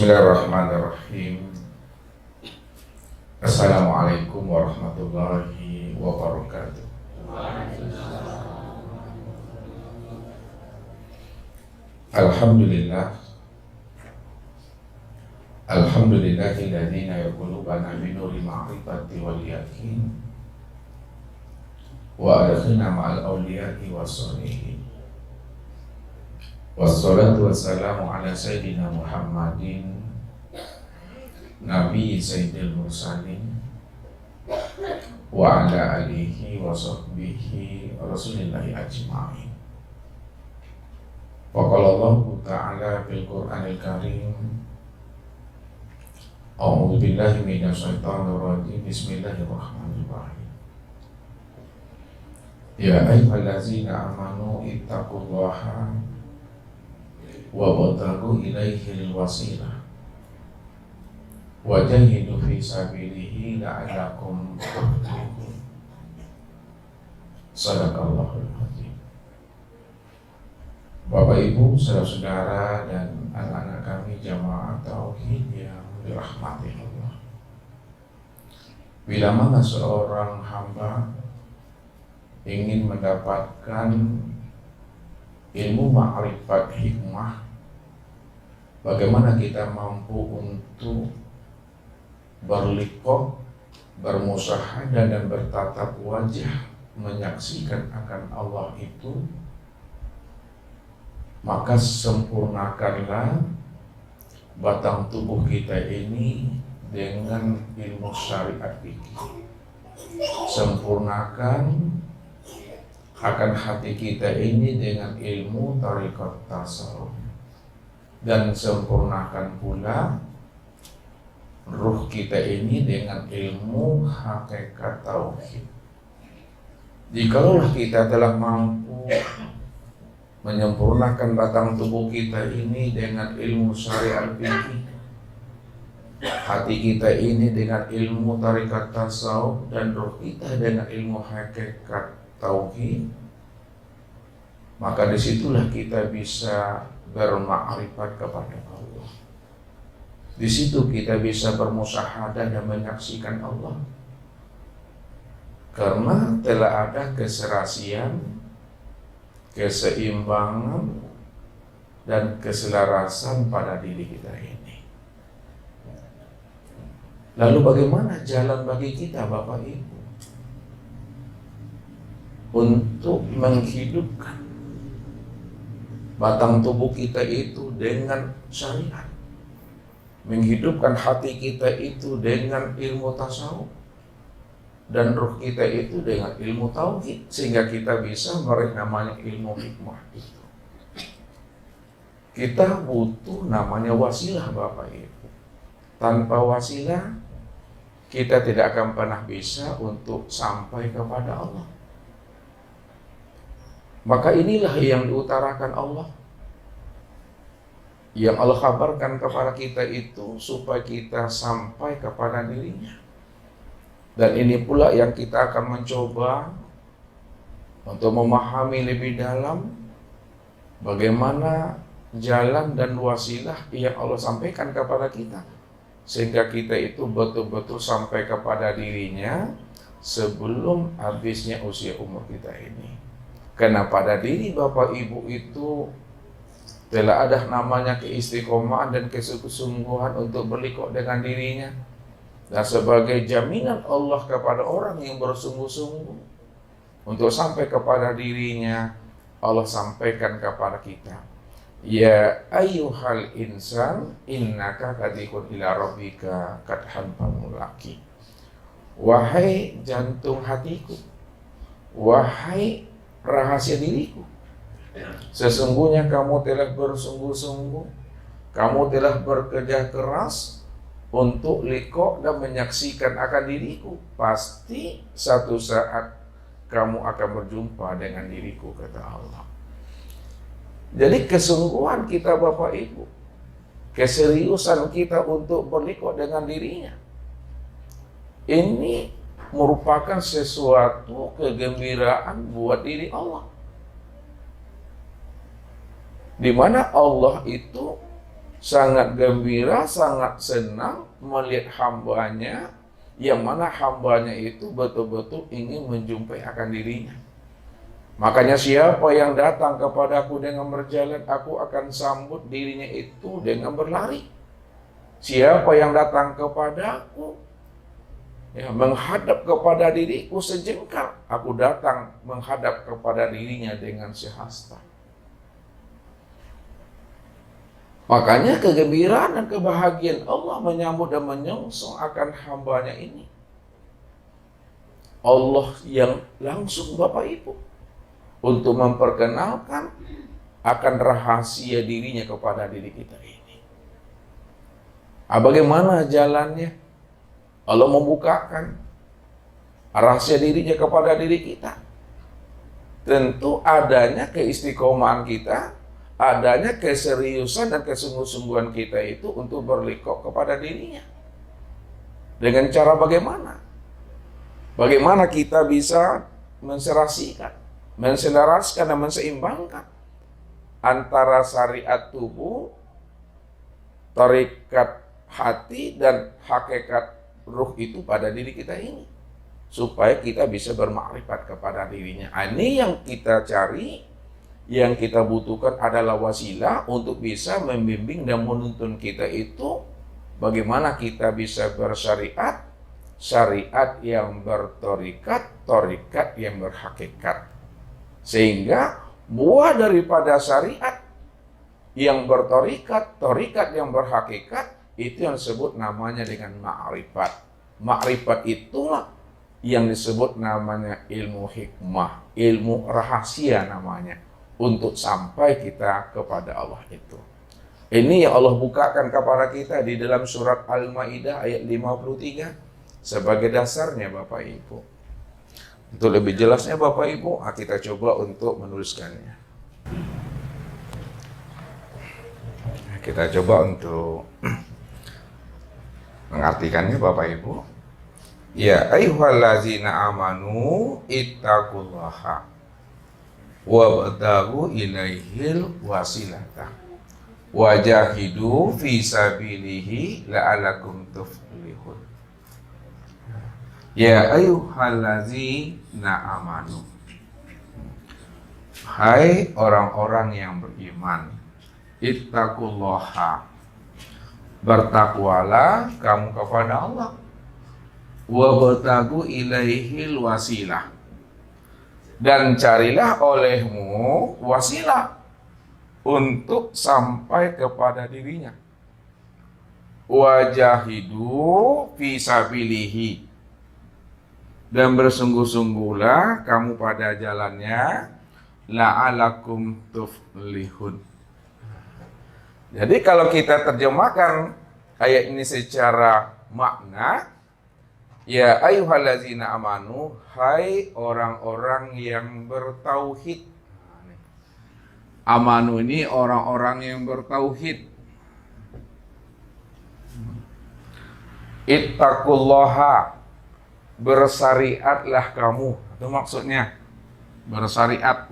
Bismillahirrahmanirrahim. Assalamualaikum warahmatullahi wabarakatuh. Alhamdulillah. Alhamdulillahilladzi yaqulubana binuri ma'rifati wal yakin wa adkhilna ma'al awliya'i wassalihin. Wassalatu wassalamu ala sayyidina Muhammadin Nabi Sayyidil Mursalin wa ala alihi wa sahbihi Rasulillahi ajma'in. Wa qala Allahu ta'ala fil Qur'anil Karim, A'udzu billahi minasy syaithanir rajim. Bismillahirrahmanirrahim. Ya ayyuhallazina amanu ittaqullaha wa batagu ilaihil wasilah wa jahidu fi sabilihi la'allakum tuflihun. Sadaqallahul azim. Bapak Ibu, saudara-saudara dan anak-anak kami jamaah tauhid yang dirahmati Allah. Bila mana seorang hamba ingin mendapatkan ilmu ma'rifat hikmah, bagaimana kita mampu untuk berliqah, bermusyahadah dan bertatap wajah menyaksikan akan Allah itu, maka sempurnakanlah batang tubuh kita ini dengan ilmu syariat fikih. Sempurnakan akan hati kita ini dengan ilmu tariqat tasawuf, dan sempurnakan pula ruh kita ini dengan ilmu hakikat tauhid. Jikalau kita telah mampu menyempurnakan batang tubuh kita ini dengan ilmu syariat fikih, hati kita ini dengan ilmu tariqat tasawuf, dan ruh kita dengan ilmu hakikat tauhid, maka disitulah kita bisa bermakrifat kepada Allah. Di situ kita bisa bermusyahadah dan menyaksikan Allah, karena telah ada keserasian, keseimbangan dan keselarasan pada diri kita ini. Lalu bagaimana jalan bagi kita, Bapak Ibu, untuk menghidupkan batang tubuh kita itu dengan syariat, menghidupkan hati kita itu dengan ilmu tasawuf, dan ruh kita itu dengan ilmu tauhid, sehingga kita bisa meraih namanya ilmu hikmah itu. Kita butuh namanya wasilah, Bapak Ibu. Tanpa wasilah kita tidak akan pernah bisa untuk sampai kepada Allah. Maka inilah yang diutarakan Allah, yang Allah kabarkan kepada kita itu supaya kita sampai kepada dirinya. Dan ini pula yang kita akan mencoba untuk memahami lebih dalam bagaimana jalan dan wasilah yang Allah sampaikan kepada kita, sehingga kita itu betul-betul sampai kepada dirinya sebelum habisnya usia umur kita ini. Karena pada diri Bapak Ibu itu telah ada namanya keistiqomahan dan kesungguhan untuk berliqah dengan dirinya. Dan sebagai jaminan Allah kepada orang yang bersungguh-sungguh untuk sampai kepada dirinya, Allah sampaikan kepada kita, ya ayyuhal insan innaka kadikun ila rabbika kadhan famulaki. Wahai jantung hatiku, wahai rahasia diriku, sesungguhnya kamu telah bersungguh-sungguh, kamu telah bekerja keras untuk liqah dan menyaksikan akan diriku. Pasti satu saat kamu akan berjumpa dengan diriku, kata Allah. Jadi kesungguhan kita, Bapak Ibu, keseriusan kita untuk berliqah dengan dirinya, ini merupakan sesuatu kegembiraan buat diri Allah. di mana Allah itu sangat gembira, sangat senang melihat hambanya, yang mana hambanya itu betul-betul ingin menjumpai akan dirinya. Makanya siapa yang datang kepadaku dengan berjalan, aku akan sambut dirinya itu dengan berlari. Siapa yang datang kepadaku, ya, menghadap kepada diriku sejengkal, aku datang menghadap kepada dirinya dengan sehasta. Makanya kegembiraan dan kebahagiaan Allah menyambut dan menyongsong akan hambanya ini. Allah yang langsung Bapak Ibu untuk memperkenalkan akan rahasia dirinya kepada diri kita ini. Bagaimana jalannya? Allah membukakan rahasia dirinya kepada diri kita. Tentu adanya keistiqomahan kita, adanya keseriusan dan kesungguh-sungguhan kita itu untuk berlikok kepada dirinya. Dengan cara bagaimana? Bagaimana kita bisa menserasikan, menselaraskan dan menseimbangkan antara syariat tubuh, tarekat hati dan hakikat ruh itu pada diri kita ini, supaya kita bisa bermakrifat kepada dirinya. Ini yang kita cari, yang kita butuhkan adalah wasilah untuk bisa membimbing dan menuntun kita itu bagaimana kita bisa bersyariat, syariat yang bertorikat, torikat yang berhakikat. Sehingga buah daripada syariat yang bertorikat, torikat yang berhakikat, itu yang disebut namanya dengan ma'rifat. Ma'rifat itulah yang disebut namanya ilmu hikmah, ilmu rahasia namanya, untuk sampai kita kepada Allah itu. Ini yang Allah bukakan kepada kita di dalam surat Al-Maidah ayat 53 sebagai dasarnya Bapak Ibu. Untuk lebih jelasnya Bapak Ibu, kita coba untuk menuliskannya. Kita coba untuk mengartikannya Bapak Ibu. Ya ayyuhallazina amanu ittaqullaha wabtaghu ilaihil wasilata wajahidu fi sabilihi la'alakum tuflihun. Ya ayyuhallazina amanu, hai orang-orang yang beriman, ittaqullaha, bertakwalah kamu kepada Allah, wabtaghu ilaihil wasilah, dan carilah olehmu wasilah untuk sampai kepada dirinya. Wajahidu fi sabilihi, dan bersungguh-sungguhlah kamu pada jalannya, la'alakum tuflihun. Jadi kalau kita terjemahkan ayat ini secara makna, ya ayyuhallazina amanu, hai orang-orang yang bertauhid. Amanu ini orang-orang yang bertauhid. Ittaqullaha, bersyariatlah kamu. Itu maksudnya bersyariat.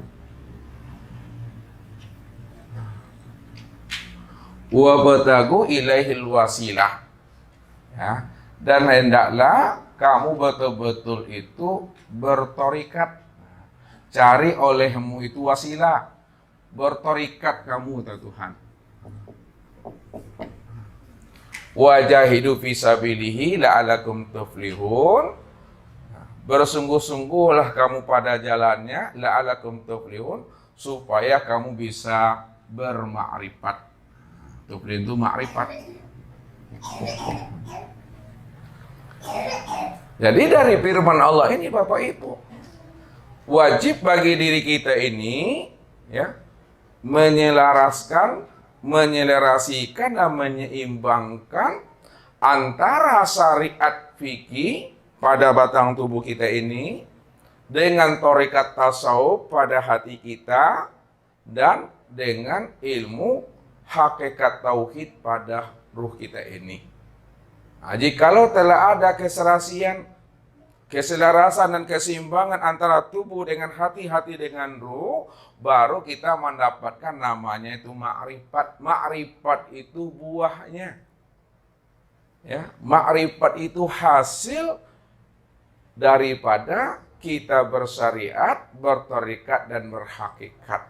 Wabtaghu ilaihil wasilah, ya, dan hendaklah kamu betul-betul itu bertorikat, cari olehmu itu wasilah, bertorikat kamu kata Tuhan. Wajahidu fi sabilihi la'alakum tuflihun, bersungguh-sungguhlah kamu pada jalannya, la'alakum tuflihun, supaya kamu bisa bermakrifat. Tuflihun itu makrifat. Jadi dari firman Allah ini Bapak Ibu, wajib bagi diri kita ini, ya, menyelaraskan, menyelerasikan dan menyeimbangkan antara syariat fikih pada batang tubuh kita ini dengan tarekat tasawuf pada hati kita dan dengan ilmu hakikat tauhid pada ruh kita ini. Nah, jikalau telah ada keserasian keselarasan dan keseimbangan antara tubuh dengan hati, hati dengan ruh, baru kita mendapatkan namanya itu ma'rifat. Ma'rifat itu buahnya. Ya, ma'rifat itu hasil daripada kita bersyariat, bertarikat dan berhakikat.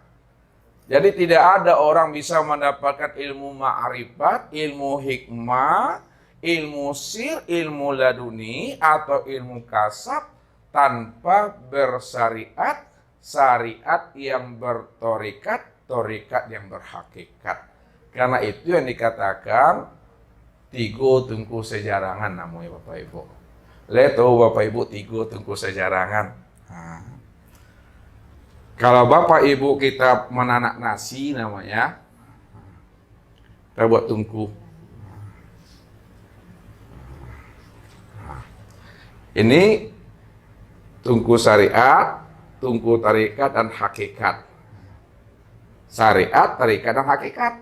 Jadi tidak ada orang bisa mendapatkan ilmu ma'rifat, ilmu hikmah, ilmu sir, ilmu laduni, atau ilmu kasab tanpa bersyariat, syariat yang bertorikat, torikat yang berhakikat. Karena itu yang dikatakan tigo tungku sejarangan namanya Bapak Ibu. Leto Bapak Ibu tigo tungku sejarangan. Kalau Bapak Ibu kita menanak nasi namanya, kita buat tungku. Ini tungku syariat, tungku tarikat dan hakikat. Syariat, tarikat dan hakikat.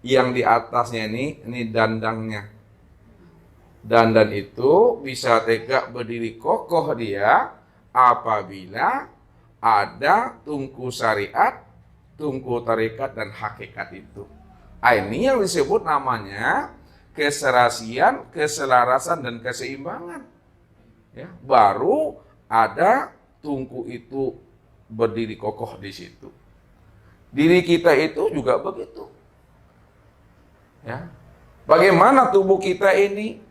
Yang di atasnya ini dandangnya. Dandan itu bisa tegak berdiri kokoh dia apabila ada tungku syariat, tungku tarikat dan hakikat itu. Ini yang disebut namanya keserasian, keselarasan dan keseimbangan. Ya, baru ada tungku itu berdiri kokoh di situ. Diri kita itu juga begitu. Ya. Bagaimana tubuh kita ini,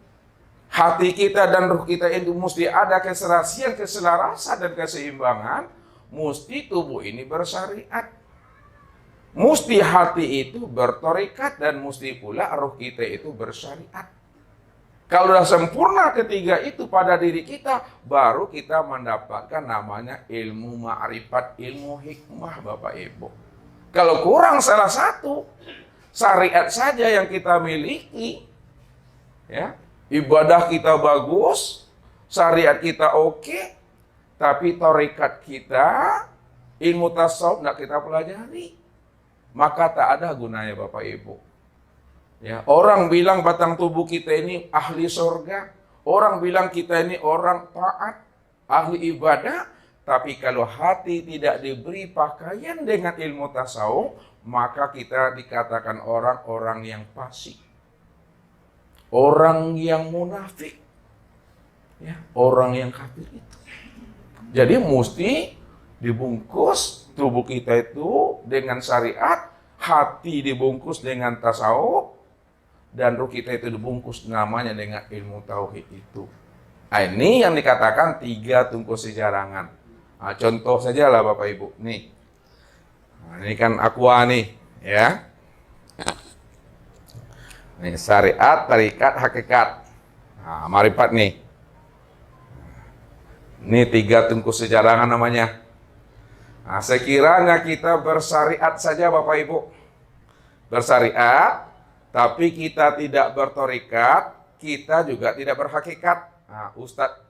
hati kita dan ruh kita itu mesti ada keserasian, keselarasan dan keseimbangan. Mesti tubuh ini bersyariat. Mesti hati itu bertorikat dan mesti pula roh kita itu bersyariat. Kalau sudah sempurna ketiga itu pada diri kita, baru kita mendapatkan namanya ilmu ma'rifat, ilmu hikmah Bapak Ibu. Kalau kurang salah satu, syariat saja yang kita miliki, ya, ibadah kita bagus, syariat kita oke, tapi torikat kita, ilmu tasawuf tidak kita pelajari, maka tak ada gunanya Bapak Ibu. Ya, orang bilang batang tubuh kita ini ahli surga, orang bilang kita ini orang taat, ahli ibadah, tapi kalau hati tidak diberi pakaian dengan ilmu tasawuf, maka kita dikatakan orang-orang yang fasik, orang yang munafik, ya, orang yang kafir itu. Jadi mesti dibungkus tubuh kita itu dengan syariat, hati dibungkus dengan tasawuf, dan ruh kita itu dibungkus namanya dengan ilmu tauhid itu. Ini yang dikatakan tiga tungku sejarangan. Contoh saja lah Bapak Ibu. Nih, ini kan aqua nih, ya. Ini syariat, tarikat, hakikat. Ma'rifat nih. Ini tiga tungku sejarangan namanya. Sekiranya kita bersyariat saja Bapak Ibu, bersyariat, tapi kita tidak bertorikat, kita juga tidak berhakikat. Ustadz,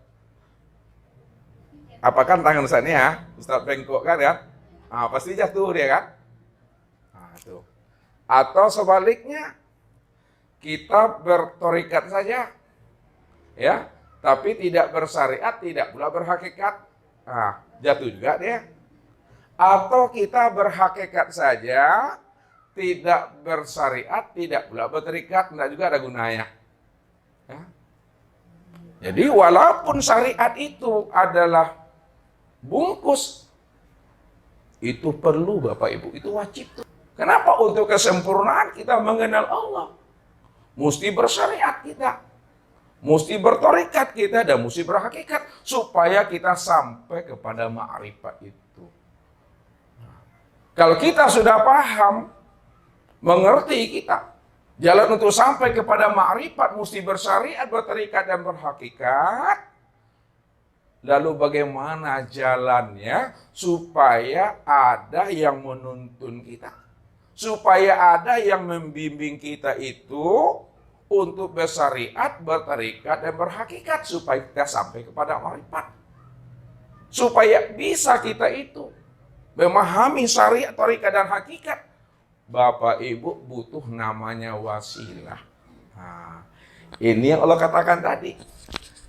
apakan tangan Ustadz ini ya? Ustadz bengkok kan ya? Pasti jatuh dia kan? Tuh. Atau sebaliknya, kita bertorikat saja, ya, tapi tidak bersyariat, tidak pula berhakikat. Jatuh juga dia. Atau kita berhakikat saja, tidak bersyariat, tidak pula berterikat, tidak juga ada gunanya. Ya. Jadi walaupun syariat itu adalah bungkus, itu perlu Bapak Ibu, itu wajib. Kenapa? Untuk kesempurnaan kita mengenal Allah. Mesti bersyariat kita. Mesti bertorikat kita dan mesti berhakikat supaya kita sampai kepada ma'rifat itu. Kalau kita sudah paham, mengerti kita, jalan untuk sampai kepada ma'rifat mesti bersyariat, bertorikat dan berhakikat. Lalu bagaimana jalannya supaya ada yang menuntun kita, supaya ada yang membimbing kita itu untuk bersyariat, bertarikat, dan berhakikat supaya kita sampai kepada ma'rifat. Supaya bisa kita itu memahami syariat, tarikat, dan hakikat. Bapak Ibu butuh namanya wasilah. Ini yang Allah katakan tadi.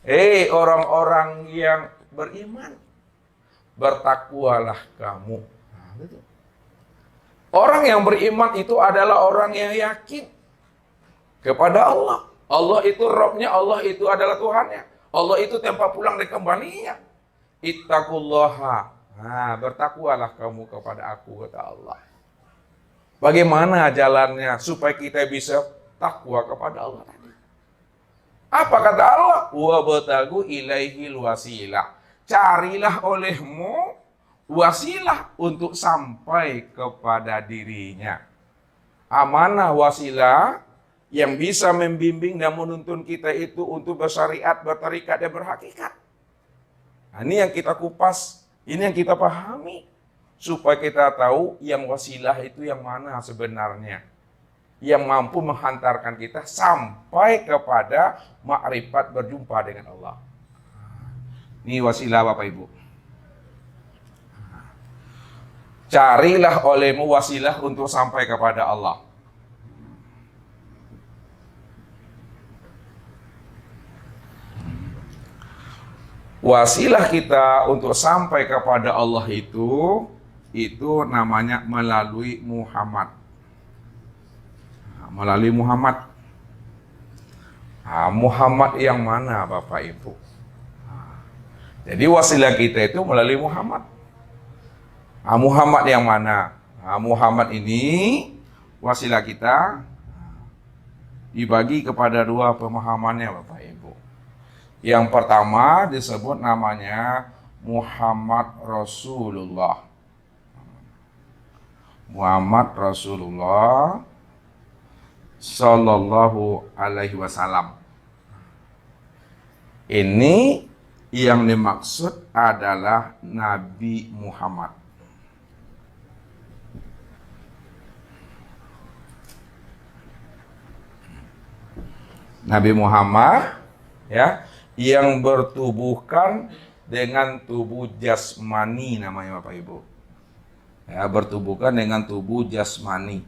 Hei orang-orang yang beriman, bertakwalah kamu. Nah, gitu. Orang yang beriman itu adalah orang yang yakin kepada Allah. Allah itu Rabb-nya, Allah itu adalah Tuhannya. Allah itu tempat pulang dan kembalinya. Ittaqullaha. Nah, bertakwalah kamu kepada aku, kata Allah. Bagaimana jalannya supaya kita bisa takwa kepada Allah tadi? Apa kata Allah? Wabtagu ilaihil wasilah. Carilah olehmu wasilah untuk sampai kepada dirinya. Amanah wasilah yang bisa membimbing dan menuntun kita itu untuk bersyariat, bertarikat, dan berhakikat. Nah, ini yang kita kupas, ini yang kita pahami. Supaya kita tahu yang wasilah itu yang mana sebenarnya. Yang mampu menghantarkan kita sampai kepada makrifat berjumpa dengan Allah. Ini wasilah Bapak Ibu. Carilah olehmu wasilah untuk sampai kepada Allah. Wasilah kita untuk sampai kepada Allah itu namanya melalui Muhammad. Melalui Muhammad. Muhammad yang mana Bapak Ibu? Jadi wasilah kita itu melalui Muhammad. Muhammad yang mana? Muhammad ini wasilah kita dibagi kepada dua pemahamannya Bapak Ibu. Yang pertama disebut namanya Muhammad Rasulullah. Muhammad Rasulullah Sallallahu Alaihi Wasallam. Ini yang dimaksud adalah Nabi Muhammad. Nabi Muhammad ya, yang bertubuhkan dengan tubuh jasmani namanya Bapak Ibu. Ya, bertubuhkan dengan tubuh jasmani.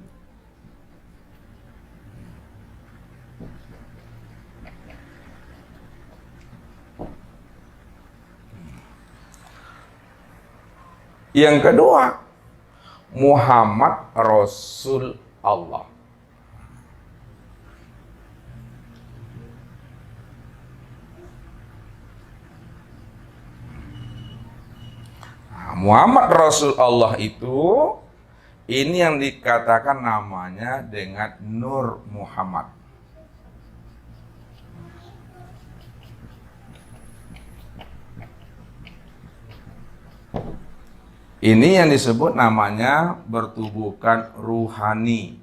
Yang kedua, Muhammad Rasul Allah. Muhammad Rasul Allah itu ini yang dikatakan namanya dengan Nur Muhammad. Ini yang disebut namanya bertubuhkan ruhani.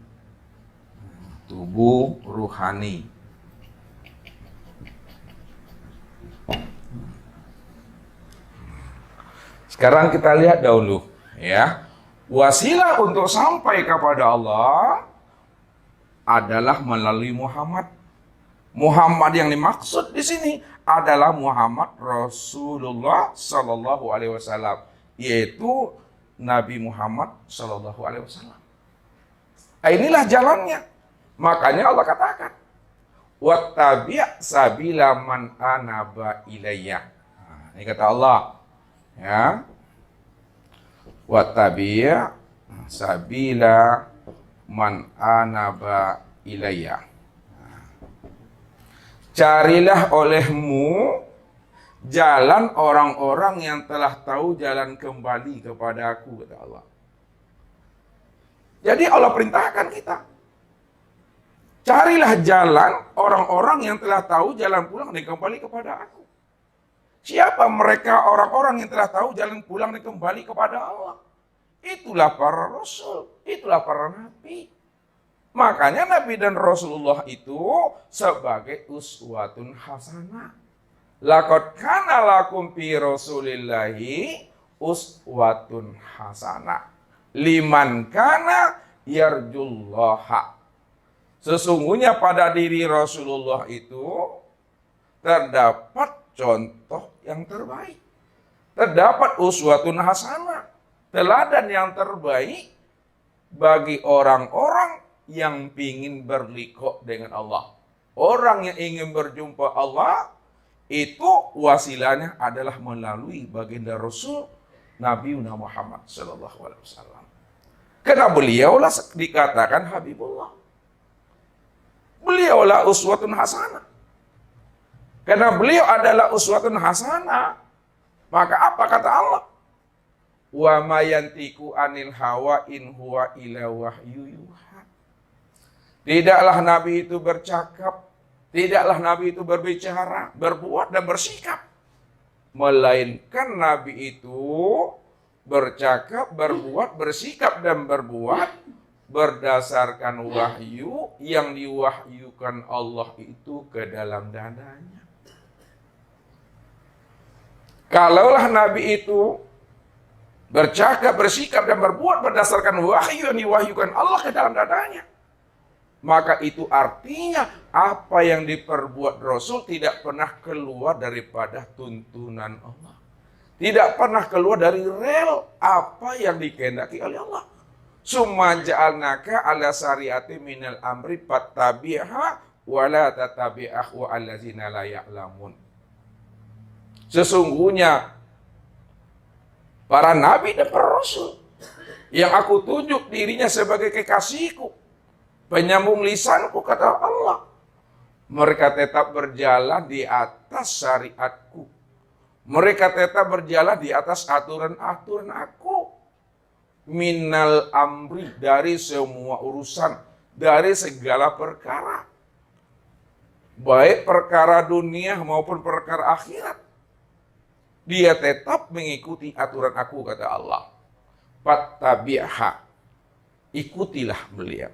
Tubuh ruhani. Sekarang kita lihat dahulu ya. Wasilah untuk sampai kepada Allah adalah melalui Muhammad. Muhammad yang dimaksud di sini adalah Muhammad Rasulullah Sallallahu Alaihi Wasallam, yaitu Nabi Muhammad Sallallahu Alaihi Wasallam. Inilah jalannya. Makanya Allah katakan, wattabi' sabila man anaba ilayya. Ini kata Allah, ya. Wattabi' sabila man anaba ilayya. Carilah olehmu jalan orang-orang yang telah tahu jalan kembali kepada aku, kata Allah. Jadi Allah perintahkan kita. Carilah jalan orang-orang yang telah tahu jalan pulang dan kembali kepada aku. Siapa mereka orang-orang yang telah tahu jalan pulang dan kembali kepada Allah? Itulah para rasul, itulah para nabi. Makanya Nabi dan Rasulullah itu sebagai uswatun hasanah. Laqad kana lakum fi Rasulillahi uswatun hasanah liman kana yarjullaha. Sesungguhnya pada diri Rasulullah itu terdapat contoh yang terbaik. Terdapat uswatun hasanah, teladan yang terbaik bagi orang-orang yang ingin berliqa dengan Allah. Orang yang ingin berjumpa Allah, Itu wasilahnya adalah melalui baginda Rasul Nabi Muhammad Sallallahu Alaihi Wasallam. Karena beliaulah dikatakan Habibullah. Beliaulah uswatun hasanah. Karena beliau adalah uswatun hasanah. Maka apa kata Allah? Wa ma yantiqu anil hawa in huwa illa wahyu yuha. Tidaklah Nabi itu bercakap, tidaklah Nabi itu berbicara, berbuat dan bersikap. Melainkan Nabi itu bercakap, berbuat, bersikap dan berbuat berdasarkan wahyu yang diwahyukan Allah itu ke dalam dadanya. Kalaulah Nabi itu bercakap, bersikap dan berbuat berdasarkan wahyu yang diwahyukan Allah ke dalam dadanya, maka itu artinya apa yang diperbuat Rasul tidak pernah keluar daripada tuntunan Allah. Tidak pernah keluar dari rel apa yang dikehendaki oleh Allah. Summa ja'alnaka ala syariati minal amri fattabi'ha wa la tatabi' ahwa allazina la ya'lamun. Sesungguhnya para nabi dan para rasul yang aku tunjuk dirinya sebagai kekasihku, penyambung lisanku, kata Allah, mereka tetap berjalan di atas syariatku, mereka tetap berjalan di atas aturan-aturan aku, minal amri, dari semua urusan, dari segala perkara, baik perkara dunia maupun perkara akhirat. Dia tetap mengikuti aturan aku, kata Allah. Fattabi'ha, ikutilah beliau.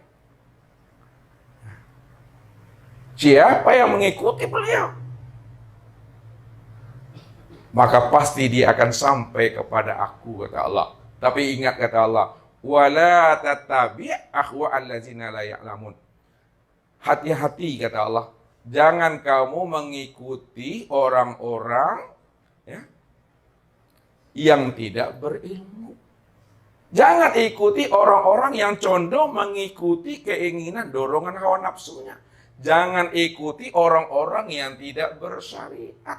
Siapa yang mengikuti beliau, maka pasti dia akan sampai kepada aku, kata Allah. Tapi ingat, kata Allah, wala tatabi' ahwa allazina la ya'lamun. Hati-hati, kata Allah, jangan kamu mengikuti orang-orang yang tidak berilmu. Jangan ikuti orang-orang yang condong mengikuti keinginan dorongan hawa nafsunya. Jangan ikuti orang-orang yang tidak bersyariat,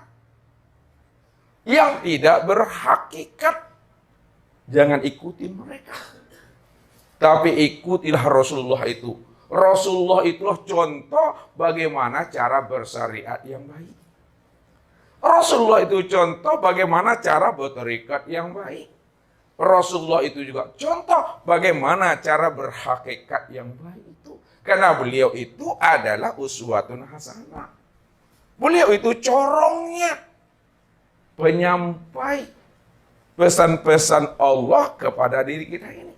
yang tidak berhakikat. Jangan ikuti mereka, tapi ikutilah Rasulullah itu. Rasulullah itulah contoh bagaimana cara bersyariat yang baik. Rasulullah itu contoh bagaimana cara bertarekat yang baik. Rasulullah itu juga contoh bagaimana cara berhakikat yang baik itu. Karena beliau itu adalah uswatun hasanah. Beliau itu corongnya, penyampai pesan-pesan Allah kepada diri kita ini.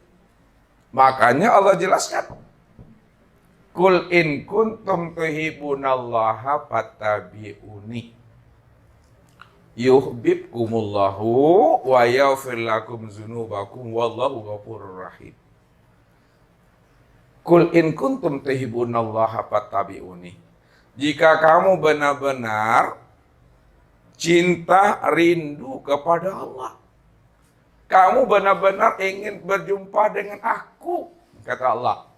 Makanya Allah jelaskan, Qul in kuntum tuhibbunallaha fattabi'uni yuhibbukumullahu wa yaghfir lakum dzunubakum wallahu ghafurur rahim. Qul in kuntum tuhibbunallaha fattabi'uni. Jika kamu benar-benar cinta, rindu kepada Allah, kamu benar-benar ingin berjumpa dengan aku, kata Allah,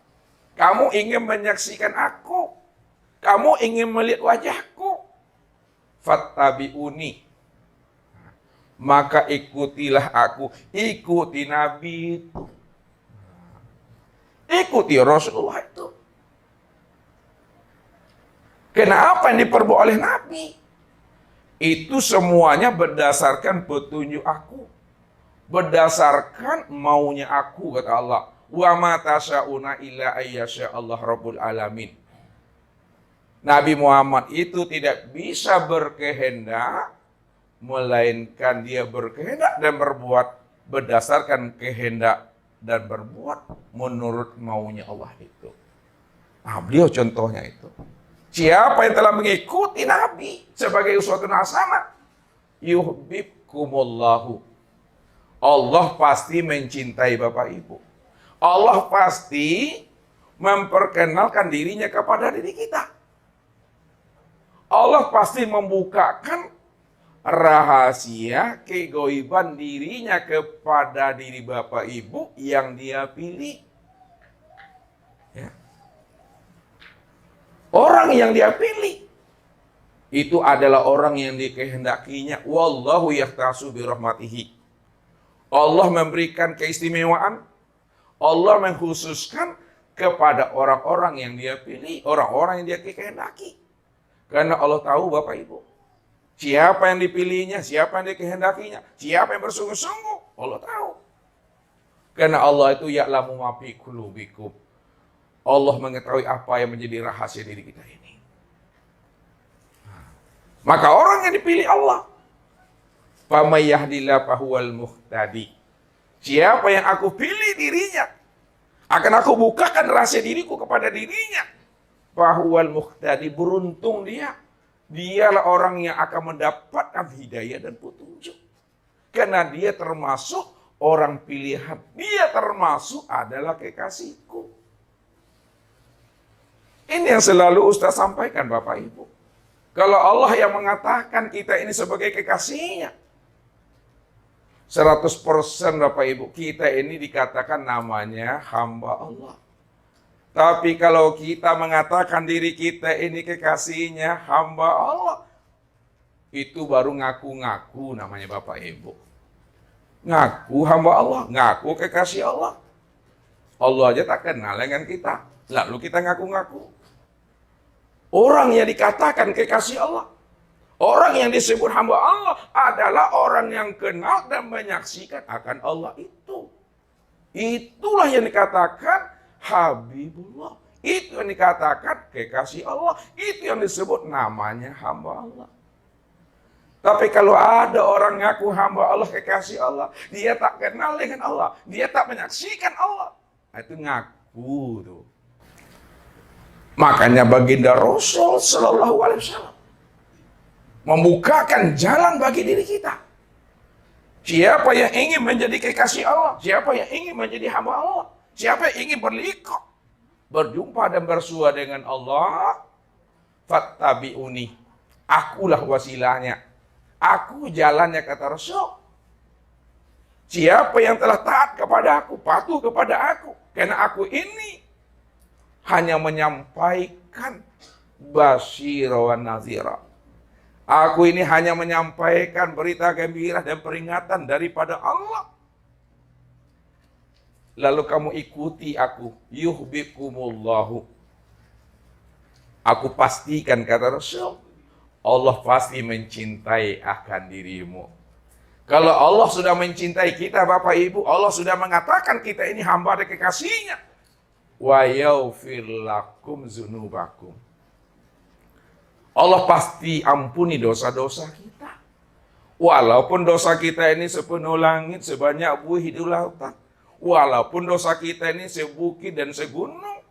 kamu ingin menyaksikan aku, kamu ingin melihat wajahku, fattabi'uni, maka ikutilah aku. Ikuti Nabi itu, ikuti Rasulullah itu. Kenapa yang diperbuat oleh Nabi? Itu semuanya berdasarkan petunjuk aku, berdasarkan maunya aku, kata Allah. Wa ma tasyauna illa ayyasha Allah Rabbul Alamin. Nabi Muhammad itu tidak bisa berkehendak, melainkan dia berkehendak dan berbuat berdasarkan kehendak dan berbuat menurut maunya Allah itu. Nah, beliau contohnya itu. Siapa yang telah mengikuti Nabi sebagai uswatun hasanah, yuhibbukumullahu. Allah pasti mencintai Bapak Ibu. Allah pasti memperkenalkan dirinya kepada diri kita. Allah pasti membukakan rahasia kegoiban dirinya kepada diri Bapak Ibu yang dia pilih. Ya. Orang yang dia pilih. itu adalah orang yang dikehendakinya. Wallahu yahtasu bi rahmatihi. Allah memberikan keistimewaan, Allah mengkhususkan kepada orang-orang yang dia pilih, orang-orang yang dia kehendaki. Karena Allah tahu Bapak Ibu, siapa yang dipilihnya, siapa yang dikehendakinya, siapa yang bersungguh-sungguh, Allah tahu. Karena Allah itu ya'lamu ma fi qulubikum. Allah mengetahui apa yang menjadi rahasia diri kita ini. Maka orang yang dipilih Allah, faman yahdillahu fahuwal muhtadi. Siapa yang aku pilih dirinya, akan aku bukakan rahasia diriku kepada dirinya. Fahuwal muhtadi, beruntung dia. Dialah orang yang akan mendapatkan hidayah dan petunjuk. Karena dia termasuk orang pilihan. Dia termasuk adalah kekasihku. Ini yang selalu Ustaz sampaikan Bapak Ibu. Kalau Allah yang mengatakan kita ini sebagai kekasihnya, 100% Bapak Ibu, kita ini dikatakan namanya hamba Allah. Tapi kalau kita mengatakan diri kita ini kekasihnya hamba Allah, itu baru ngaku-ngaku namanya Bapak Ibu. Ngaku hamba Allah, ngaku kekasih Allah. Allah aja tak kenal dengan kita, lalu kita ngaku-ngaku. Orang yang dikatakan kekasih Allah, orang yang disebut hamba Allah adalah orang yang kenal dan menyaksikan akan Allah itu. Itulah yang dikatakan Habibullah. Itu yang dikatakan kekasih Allah. Itu yang disebut namanya hamba Allah. Tapi kalau ada orang ngaku hamba Allah, kekasih Allah, dia tak kenal dengan Allah, dia tak menyaksikan Allah, itu ngaku tuh. Makanya baginda Rasul Sallallahu Alaihi Wasallam membukakan jalan bagi diri kita. Siapa yang ingin menjadi kekasih Allah, siapa yang ingin menjadi hamba Allah, siapa yang ingin berliqah, berjumpa dan bersua dengan Allah, fattabi'uni, akulah wasilahnya, aku jalannya, kata Rasul. Siapa yang telah taat kepada aku, patuh kepada aku, karena aku ini hanya menyampaikan basyira wa nazira. Aku ini hanya menyampaikan berita gembira dan peringatan daripada Allah. Lalu kamu ikuti aku, yuhibbukumullahu. Aku pastikan, kata Rasul, Allah pasti mencintai akan dirimu. Kalau Allah sudah mencintai kita Bapak Ibu, Allah sudah mengatakan kita ini hamba dan kekasihnya. Wa yaghfir lakum dzunubakum. Allah pasti ampuni dosa-dosa kita. Walaupun dosa kita ini sepenuh langit, sebanyak buih di lautan. Walaupun dosa kita ini sebukit dan segunung.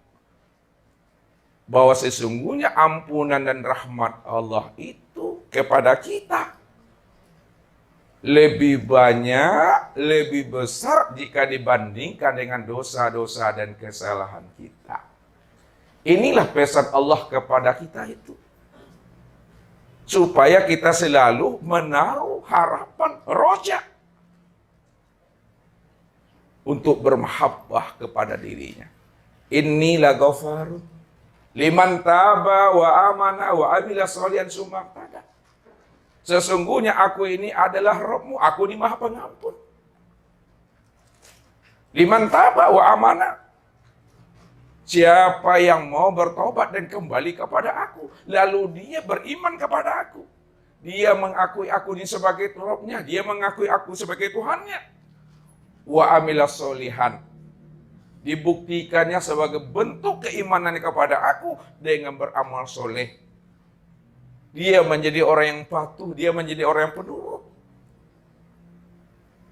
Bahwa sesungguhnya ampunan dan rahmat Allah itu kepada kita lebih banyak, lebih besar jika dibandingkan dengan dosa-dosa dan kesalahan kita. Inilah pesan Allah kepada kita itu. Supaya kita selalu menaruh harapan roja untuk bermahabbah kepada dirinya. Inilah ghafarun liman taba wa amana wa amila sholihan summa ihtada. Sesungguhnya aku ini adalah Rabbmu, aku ini Maha Pengampun. Liman taba wa amana. Siapa yang mau bertobat dan kembali kepada aku, lalu dia beriman kepada aku. Dia mengakui aku ini sebagai Rabbnya, dia mengakui aku sebagai Tuhannya. Wa amila sholihan. Dibuktikannya sebagai bentuk keimanan kepada aku dengan beramal soleh. Dia menjadi orang yang patuh, dia menjadi orang yang penurut.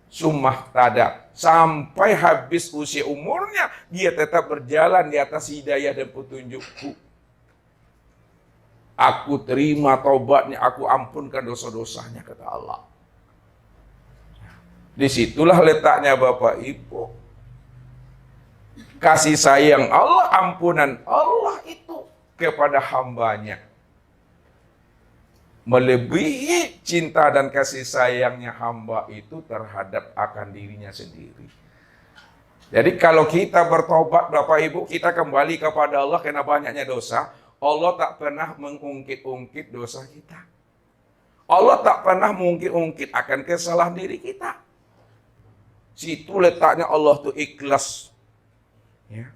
Summah tada, sampai habis usia umurnya, dia tetap berjalan di atas hidayah dan petunjukku. Aku terima taubatnya, aku ampunkan dosa-dosanya, kata Allah. Disitulah letaknya Bapak Ibu. Kasih sayang Allah, ampunan Allah itu kepada hambanya melebihi cinta dan kasih sayangnya hamba itu terhadap akan dirinya sendiri. Jadi kalau kita bertobat Bapak Ibu, kita kembali kepada Allah karena banyaknya dosa, Allah tak pernah mengungkit-ungkit dosa kita. Allah tak pernah mengungkit-ungkit akan kesalahan diri kita. Situ letaknya Allah tuh ikhlas. Ya.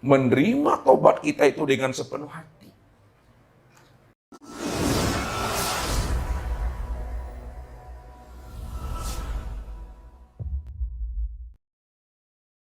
Menerima tobat kita itu dengan sepenuh hati.